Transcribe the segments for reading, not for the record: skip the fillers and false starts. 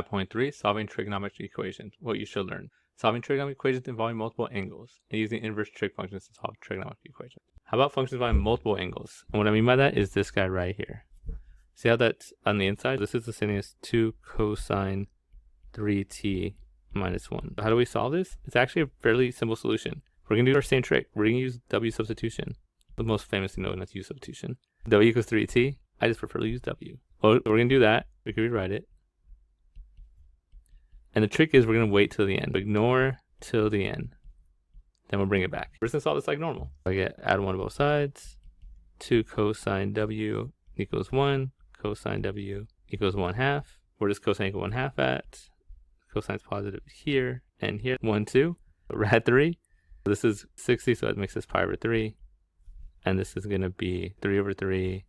5.3 Solving Trigonometric Equations. What you should learn. Solving trigonometric equations involving multiple angles and using inverse trig functions to solve trigonometric equations. How about functions involving multiple angles? And what I mean by that is this guy right here. See how that's on the inside? This is the same as 2 cosine 3t minus 1. How do we solve this? It's actually a fairly simple solution. We're going to do our same trick. We're going to use W substitution. The most famously known as U substitution. W equals 3t. I just prefer to use W. Well, we're going to do that. We can rewrite it. And the trick is we're going to wait till the end. Ignore till the end. Then we'll bring it back. We're just going to solve this like normal. I get add 1 to both sides. 2 cosine W equals 1. Cosine W equals 1/2. Where does cosine equal 1/2 at? Cosine's positive here and here. 1, 2. We're at 3. This is 60, so that makes this pi over 3. And this is going to be 3 over 3.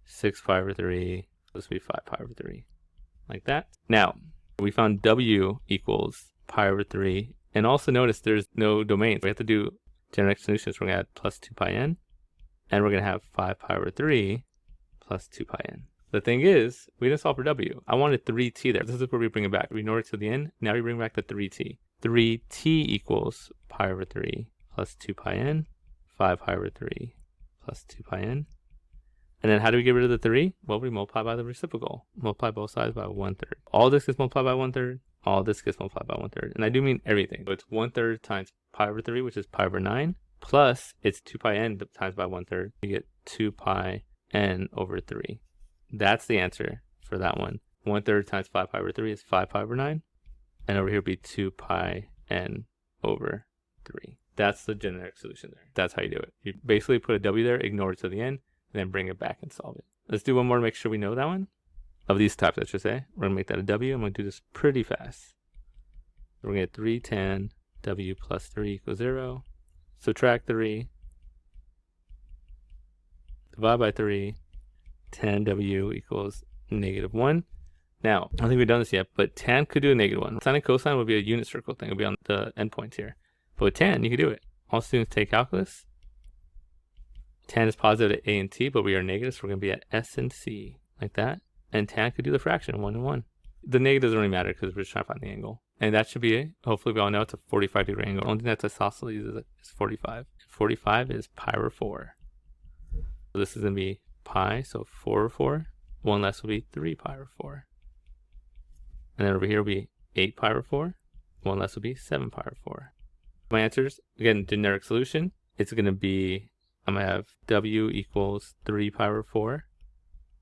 6 pi over 3. This will be 5 pi over 3. Like that. Now, we found W equals pi over 3. And also notice there's no domains. We have to do generic solutions. We're going to add plus 2 pi n. And we're going to have 5 pi over 3 plus 2 pi n. The thing is, we didn't solve for W. I wanted 3t there. This is where we bring it back. We ignore it to the end. Now we bring back the 3t. 3t equals pi over 3 plus 2 pi n. 5 pi over 3 plus 2 pi n. And then how do we get rid of the 3? Well, we multiply by the reciprocal. Multiply both sides by 1/3. All this gets multiplied by 1/3. All this gets multiplied by 1/3. And I do mean everything. So it's 1/3 times pi over 3, which is pi over 9. Plus, it's 2 pi n times by 1/3. You get 2 pi n over 3. That's the answer for that one. 1/3 times 5 pi over 3 is 5 pi over 9. And over here would be 2 pi n over 3. That's the generic solution there. That's how you do it. You basically put a W there, ignore it to the end, and then bring it back and solve it. Let's do one more to make sure we know that one. Of these types, I should say. We're going to make that a W. I'm going to do this pretty fast. We're going to get 3 tan W plus 3 equals 0. Subtract 3. Divide by 3. Tan W equals -1. Now, I don't think we've done this yet, but tan could do a -1. Sine and cosine would be a unit circle thing. It would be on the endpoints here. But with tan, you can do it. All students take calculus. Tan is positive at A and T, but we are negative, so we're going to be at S and C, like that. And tan could do the fraction, 1 and 1. The negative doesn't really matter because we're just trying to find the angle. And that should be it. Hopefully we all know it's a 45-degree angle. The only thing that's isosceles is 45. 45 is pi over 4. So this is going to be pi, so 4 over 4. 1 less will be 3 pi over 4. And then over here will be 8 pi over 4. 1 less will be 7 pi over 4. My answers, again, generic solution. It's going to be, I'm going to have W equals 3 pi over 4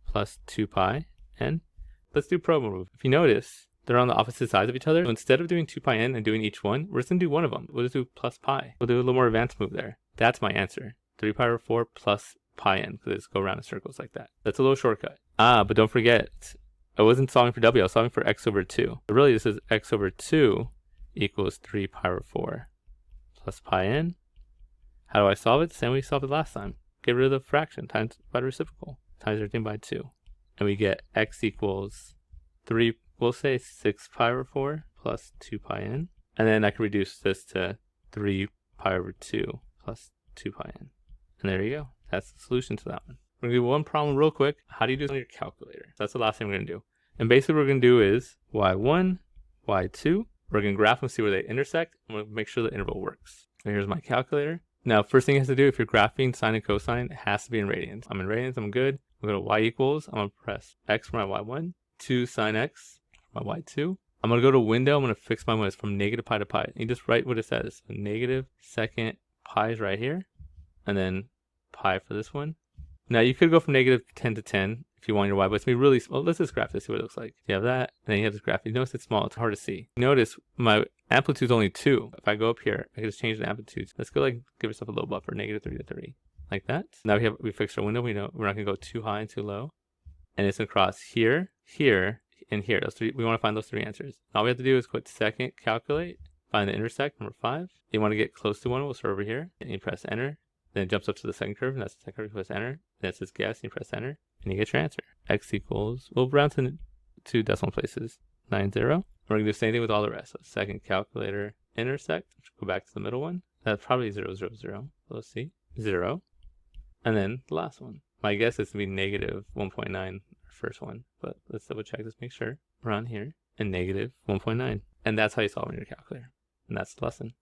plus 2 pi n. Let's do probe move. If you notice, they're on the opposite sides of each other. So instead of doing 2 pi n and doing each one, we're just going to do one of them. We'll just do plus pi. We'll do a little more advanced move there. That's my answer. 3 pi over 4 plus pi n, because it's go around in circles like that. That's a little shortcut. But don't forget, I wasn't solving for W, I was solving for x over 2. But really this is x over 2 equals 3 pi over 4 plus pi n. How do I solve it? Same way we solved it last time. Get rid of the fraction times by the reciprocal. Times everything by 2. And we get x equals 3, we'll say 6 pi over 4 plus 2 pi n. And then I can reduce this to 3 pi over 2 plus 2 pi n. And there you go. That's the solution to that one. We're going to do one problem real quick. How do you do this on your calculator? So that's the last thing we're going to do. And basically what we're going to do is y1, y2. We're going to graph them, see where they intersect. I'm going to make sure the interval works. And here's my calculator. Now, first thing you have to do if you're graphing sine and cosine, it has to be in radians. I'm in radians, I'm good. I'm going to go to y equals. I'm going to press x for my y1, 2 sine x for my y2. I'm going to go to window. I'm going to fix my limits from negative pi to pi. And you just write what it says. So negative second pi is right here. And then pi for this one. Now you could go from negative 10 to 10 if you want your y, but it's going to be really small. Let's just graph this, see what it looks like. You have that, and then you have this graph. You notice it's small, it's hard to see. Notice my amplitude is only 2. If I go up here, I can just change the amplitude. Let's go like give yourself a little buffer, negative 3 to 3, like that. Now we fixed our window. We know we're not going to go too high and too low. And it's going to cross here, here, and here. Those three, we want to find those 3 answers. All we have to do is put second, calculate, find the intersect, number 5. You want to get close to one, we'll start over here. And you press enter. Then it jumps up to the second curve, and that's the second curve. You press enter. Then it says guess, and you press enter, and you get your answer. X equals, we'll round to 2 decimal places, 90. We're going to do the same thing with all the rest. So second calculator, intersect, go back to the middle one. That's probably 0, 0, 0. So let's see, 0. And then the last one. My guess is to be negative 1.9, first one, but let's double check this, make sure. around here and negative 1.9. And that's how you solve on your calculator. And that's the lesson.